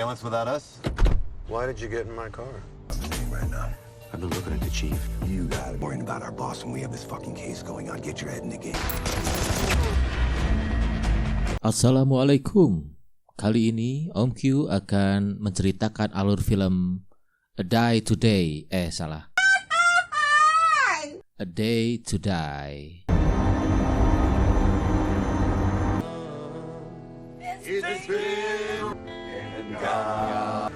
surveillance without us? Why did you get in my car? Right now. I've been looking at the chief. You got it. Worrying about our boss when we have this fucking case going on. Get your head in the game. Assalamualaikum. Kali ini Om Q akan menceritakan alur film A Day to Die. A Day to Die.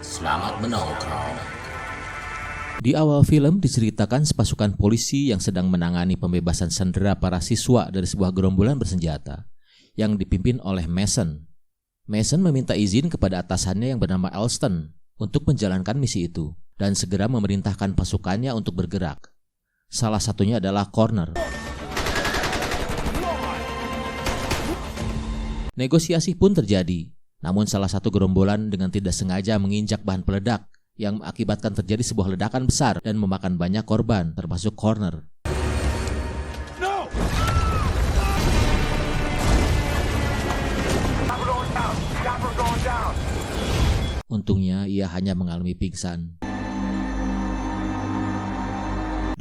Selamat menongkrong. Di awal film diceritakan sepasukan polisi yang sedang menangani pembebasan sandera para siswa dari sebuah gerombolan bersenjata yang dipimpin oleh Mason. Mason meminta izin kepada atasannya yang bernama Alston untuk menjalankan misi itu dan segera memerintahkan pasukannya untuk bergerak. Salah satunya adalah Connor. Negosiasi pun terjadi, namun salah satu gerombolan dengan tidak sengaja menginjak bahan peledak yang mengakibatkan terjadi sebuah ledakan besar dan memakan banyak korban, termasuk Connor. Untungnya ia hanya mengalami pingsan.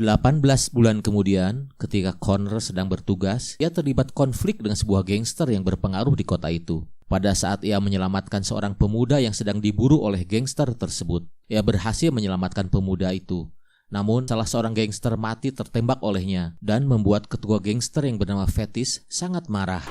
18 bulan kemudian, ketika Connor sedang bertugas, ia terlibat konflik dengan sebuah gangster yang berpengaruh di kota itu. Pada saat ia menyelamatkan seorang pemuda yang sedang diburu oleh gangster tersebut, ia berhasil menyelamatkan pemuda itu. Namun, salah seorang gangster mati tertembak olehnya dan membuat ketua gangster yang bernama Fetis sangat marah.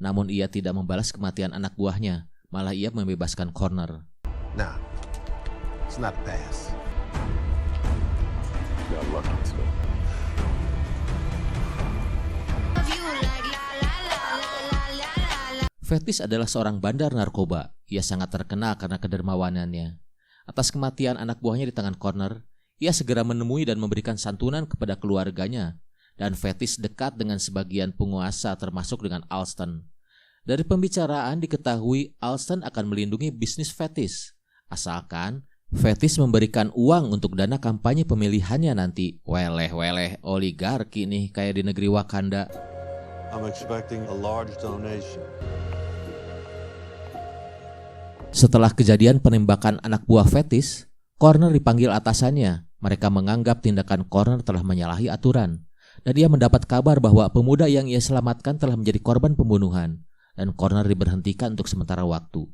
Namun ia tidak membalas kematian anak buahnya, malah ia membebaskan Connor. Nah, it's not a pass. Got lucky, so. Fetis adalah seorang bandar narkoba. Ia sangat terkenal karena kedermawanannya. Atas kematian anak buahnya di tangan Connor, ia segera menemui dan memberikan santunan kepada keluarganya. Dan Fetis dekat dengan sebagian penguasa termasuk dengan Alston. Dari pembicaraan diketahui Alston akan melindungi bisnis Fetis, asalkan Fetis memberikan uang untuk dana kampanye pemilihannya nanti. Weleh oligarki nih kayak di negeri Wakanda. I'm expecting a large donation. Setelah kejadian penembakan anak buah Fetis, Connor dipanggil atasannya. Mereka menganggap tindakan Connor telah menyalahi aturan. Dan dia mendapat kabar bahwa pemuda yang ia selamatkan telah menjadi korban pembunuhan. Dan Connor diberhentikan untuk sementara waktu.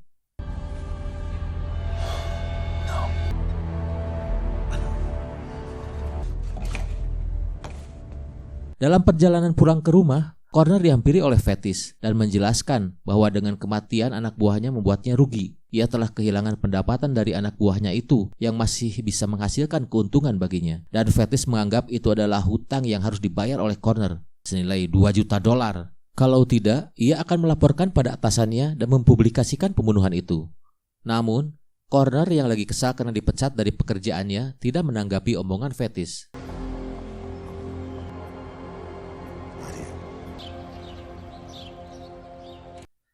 Dalam perjalanan pulang ke rumah, Connor dihampiri oleh Fetis dan menjelaskan bahwa dengan kematian anak buahnya membuatnya rugi. Ia telah kehilangan pendapatan dari anak buahnya itu yang masih bisa menghasilkan keuntungan baginya. Dan Fetis menganggap itu adalah hutang yang harus dibayar oleh Connor senilai $2 juta. Kalau tidak, ia akan melaporkan pada atasannya dan mempublikasikan pembunuhan itu. Namun, Connor yang lagi kesal karena dipecat dari pekerjaannya tidak menanggapi omongan Fetis.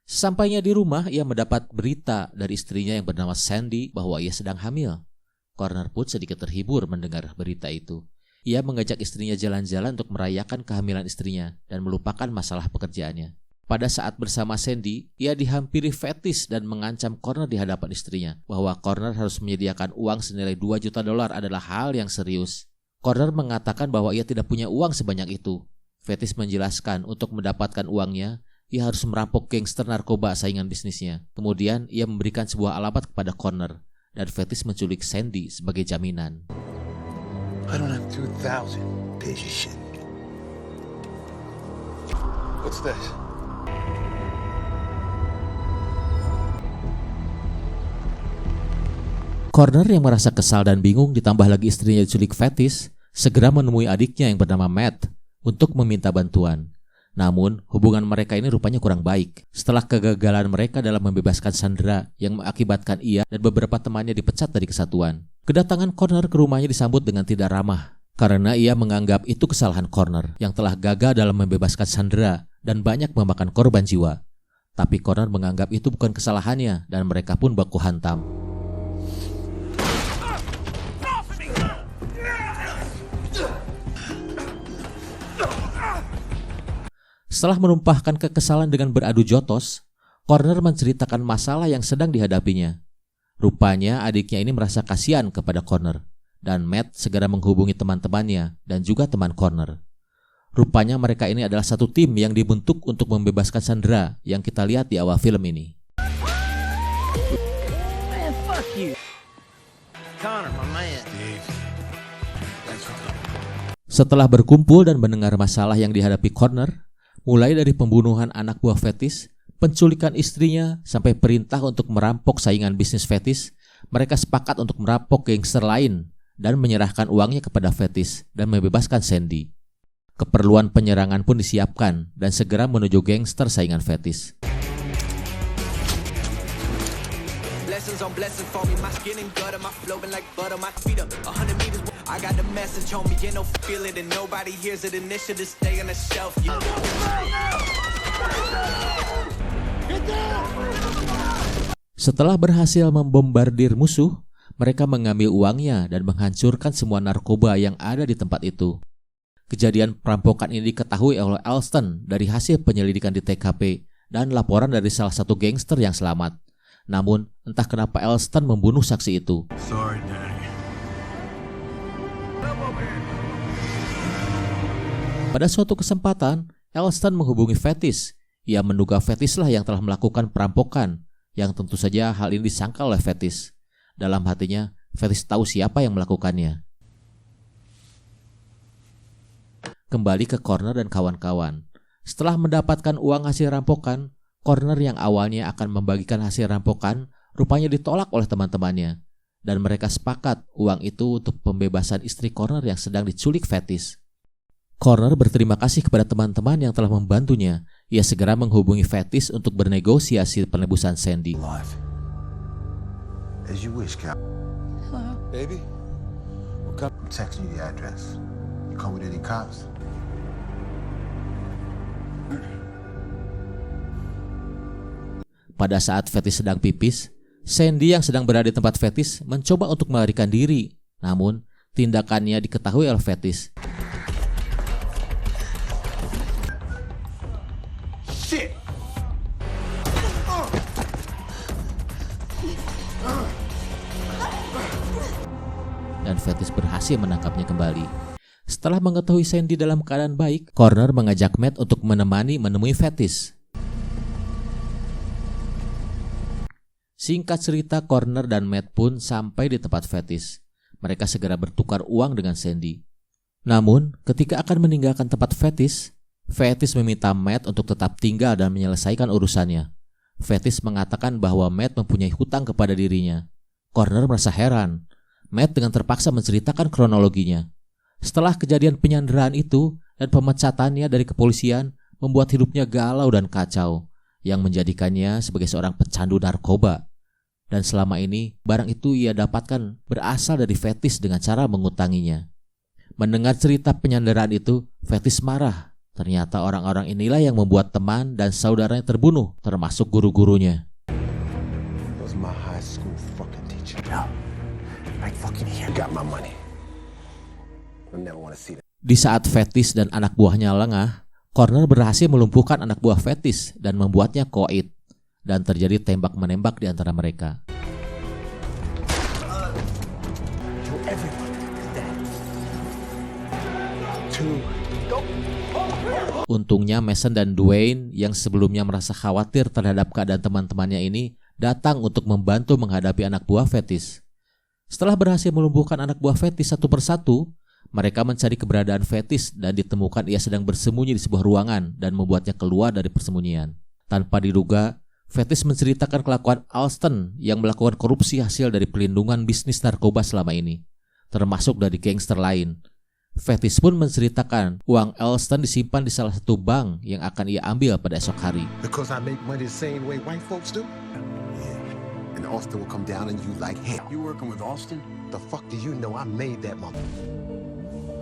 Sampainya di rumah, ia mendapat berita dari istrinya yang bernama Sandy bahwa ia sedang hamil. Connor pun sedikit terhibur mendengar berita itu. Ia mengajak istrinya jalan-jalan untuk merayakan kehamilan istrinya dan melupakan masalah pekerjaannya. Pada saat bersama Sandy, ia dihampiri Fetis dan mengancam Connor di hadapan istrinya bahwa Connor harus menyediakan uang senilai $2 juta adalah hal yang serius. Connor mengatakan bahwa ia tidak punya uang sebanyak itu. Fetis menjelaskan untuk mendapatkan uangnya, ia harus merampok gangster narkoba saingan bisnisnya. Kemudian ia memberikan sebuah alamat kepada Connor dan Fetis menculik Sandy sebagai jaminan. I don't have 2,000. Piece of shit. What's this? Connor yang merasa kesal dan bingung ditambah lagi istrinya diculik Fetis, segera menemui adiknya yang bernama Matt untuk meminta bantuan. Namun, hubungan mereka ini rupanya kurang baik. Setelah kegagalan mereka dalam membebaskan sandera yang mengakibatkan ia dan beberapa temannya dipecat dari kesatuan, kedatangan Connor ke rumahnya disambut dengan tidak ramah karena ia menganggap itu kesalahan Connor yang telah gagal dalam membebaskan sandera dan banyak memakan korban jiwa. Tapi Connor menganggap itu bukan kesalahannya dan mereka pun baku hantam. Setelah menumpahkan kekesalan dengan beradu jotos, Connor menceritakan masalah yang sedang dihadapinya. Rupanya adiknya ini merasa kasihan kepada Connor, dan Matt segera menghubungi teman-temannya dan juga teman Connor. Rupanya mereka ini adalah satu tim yang dibentuk untuk membebaskan Sandra yang kita lihat di awal film ini. Man, fuck you. Connor, my man. Setelah berkumpul dan mendengar masalah yang dihadapi Connor, mulai dari pembunuhan anak buah fetis, penculikan istrinya, sampai perintah untuk merampok saingan bisnis fetis, mereka sepakat untuk merampok gangster lain dan menyerahkan uangnya kepada fetis dan membebaskan Sandy. Keperluan penyerangan pun disiapkan dan segera menuju gangster saingan fetis. Setelah berhasil membombardir musuh, mereka mengambil uangnya dan menghancurkan semua narkoba yang ada di tempat itu. Kejadian perampokan ini diketahui oleh Alston dari hasil penyelidikan di TKP dan laporan dari salah satu gangster yang selamat. Namun, entah kenapa Alston membunuh saksi itu. Sorry, Daddy. Pada suatu kesempatan, Alston menghubungi Fetis. Ia menduga Fetis lah yang telah melakukan perampokan, yang tentu saja hal ini disangka oleh Fetis. Dalam hatinya, Fetis tahu siapa yang melakukannya. Kembali ke Connor dan kawan-kawan. Setelah mendapatkan uang hasil rampokan, Connor yang awalnya akan membagikan hasil rampokan rupanya ditolak oleh teman-temannya, dan mereka sepakat uang itu untuk pembebasan istri Connor yang sedang diculik Fetis. Connor berterima kasih kepada teman-teman yang telah membantunya. Ia segera menghubungi Fetis untuk bernegosiasi penebusan Sandy. Live. As you wish, Cap. Hello. Baby? I'm texting you the address. You come with any cops? Pada saat Fetis sedang pipis, Sandy yang sedang berada di tempat Fetis mencoba untuk melarikan diri. Namun, tindakannya diketahui oleh Fetis. Shit! Dan Fetis berhasil menangkapnya kembali. Setelah mengetahui Sandy dalam keadaan baik, Connor mengajak Matt untuk menemui Fetis. Singkat cerita, Connor dan Matt pun sampai di tempat Fetis. Mereka segera bertukar uang dengan Sandy. Namun, ketika akan meninggalkan tempat Fetis meminta Matt untuk tetap tinggal dan menyelesaikan urusannya. Fetis mengatakan bahwa Matt mempunyai hutang kepada dirinya. Connor merasa heran. Matt dengan terpaksa menceritakan kronologinya. Setelah kejadian penyanderaan itu dan pemecatannya dari kepolisian membuat hidupnya galau dan kacau, yang menjadikannya sebagai seorang pecandu narkoba. Dan selama ini, barang itu ia dapatkan berasal dari Fetis dengan cara mengutanginya. Mendengar cerita penyanderaan itu, Fetis marah. Ternyata orang-orang inilah yang membuat teman dan saudaranya terbunuh, termasuk guru-gurunya. Was my high school fucking teacher. No. Right fucking here. Got my money. I never want to see that. Di saat Fetis dan anak buahnya lengah, Connor berhasil melumpuhkan anak buah Fetis dan membuatnya koid. Dan terjadi tembak-menembak di antara mereka. Untungnya Mason dan Dwayne yang sebelumnya merasa khawatir terhadap keadaan teman-temannya ini datang untuk membantu menghadapi anak buah Fetis. Setelah berhasil melumpuhkan anak buah Fetis satu persatu, mereka mencari keberadaan Fetis dan ditemukan ia sedang bersembunyi di sebuah ruangan dan membuatnya keluar dari persembunyian. Tanpa diduga, Fetis menceritakan kelakuan Alston yang melakukan korupsi hasil dari pelindungan bisnis narkoba selama ini, termasuk dari gangster lain. Fetis pun menceritakan uang Alston disimpan di salah satu bank yang akan ia ambil pada esok hari. Because I make money the same way white folks do? Yeah. And Austin will come down on you like hell. You working with Austin? The fuck do you know? I made that mother.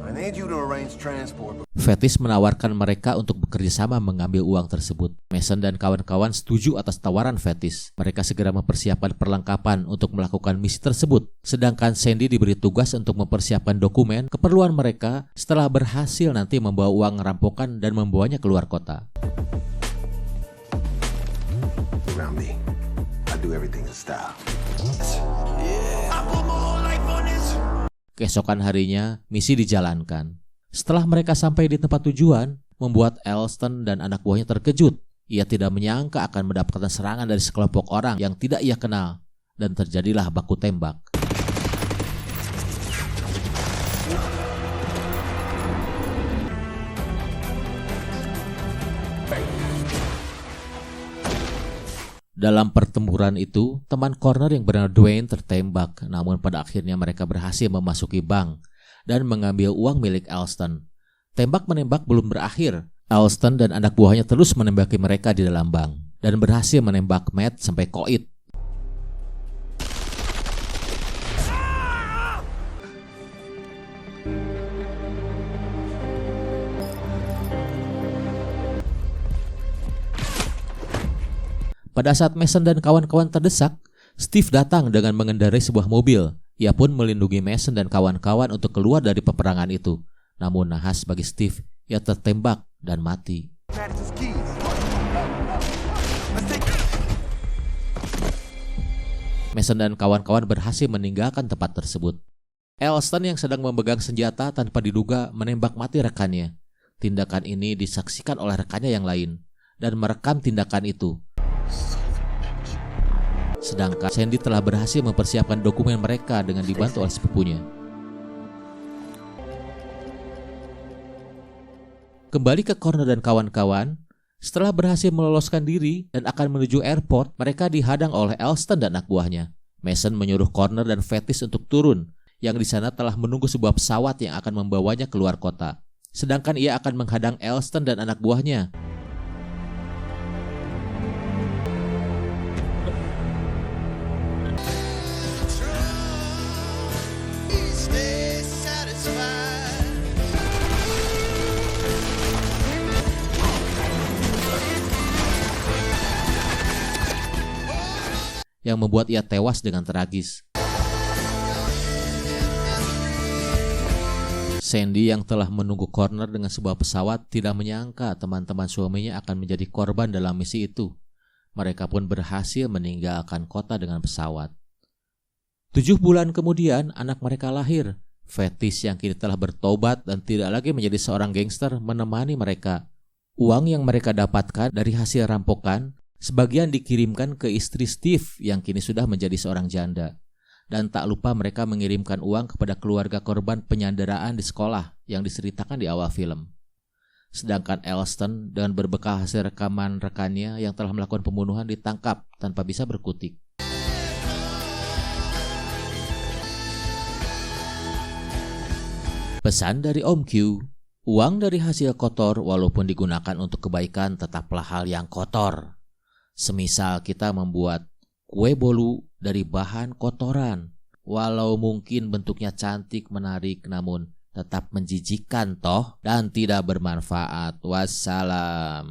I I need you to arrange transport. Fetis menawarkan mereka untuk bekerja sama mengambil uang tersebut. Mason dan kawan-kawan setuju atas tawaran Fetis. Mereka segera mempersiapkan perlengkapan untuk melakukan misi tersebut. Sedangkan Sandy diberi tugas untuk mempersiapkan dokumen keperluan mereka setelah berhasil nanti membawa uang rampokan dan membawanya keluar kota. Around me, I do everything in style. Keesokan harinya, misi dijalankan. Setelah mereka sampai di tempat tujuan, membuat Elston dan anak buahnya terkejut. Ia tidak menyangka akan mendapatkan serangan dari sekelompok orang yang tidak ia kenal, dan terjadilah baku tembak. Dalam pertempuran itu, teman Connor yang bernama Dwayne tertembak, namun pada akhirnya mereka berhasil memasuki bank dan mengambil uang milik Elston. Tembak-menembak belum berakhir. Elston dan anak buahnya terus menembaki mereka di dalam bank dan berhasil menembak Matt sampai koit. Pada saat Mason dan kawan-kawan terdesak, Steve datang dengan mengendarai sebuah mobil. Ia pun melindungi Mason dan kawan-kawan untuk keluar dari peperangan itu. Namun nahas bagi Steve, ia tertembak dan mati. Mason dan kawan-kawan berhasil meninggalkan tempat tersebut. Elston yang sedang memegang senjata tanpa diduga menembak mati rekannya. Tindakan ini disaksikan oleh rekannya yang lain dan merekam tindakan itu. Sedangkan Sandy telah berhasil mempersiapkan dokumen mereka dengan dibantu oleh sepupunya. Kembali ke Connor dan kawan-kawan, setelah berhasil meloloskan diri dan akan menuju airport, mereka dihadang oleh Elston dan anak buahnya. Mason menyuruh Connor dan Fetis untuk turun, yang di sana telah menunggu sebuah pesawat yang akan membawanya keluar kota. Sedangkan ia akan menghadang Elston dan anak buahnya. Yang membuat ia tewas dengan tragis. Sandy yang telah menunggu Connor dengan sebuah pesawat tidak menyangka teman-teman suaminya akan menjadi korban dalam misi itu. Mereka pun berhasil meninggalkan kota dengan pesawat. 7 bulan kemudian anak mereka lahir. Fetis yang kini telah bertobat dan tidak lagi menjadi seorang gangster menemani mereka. Uang yang mereka dapatkan dari hasil rampokan sebagian dikirimkan ke istri Steve yang kini sudah menjadi seorang janda. Dan tak lupa mereka mengirimkan uang kepada keluarga korban penyanderaan di sekolah yang diceritakan di awal film. Sedangkan Elston dengan berbekal hasil rekaman rekannya yang telah melakukan pembunuhan ditangkap tanpa bisa berkutik. Pesan dari Om Q, uang dari hasil kotor walaupun digunakan untuk kebaikan tetaplah hal yang kotor. Semisal kita membuat kue bolu dari bahan kotoran, walau mungkin bentuknya cantik menarik namun tetap menjijikkan toh dan tidak bermanfaat. Wassalam.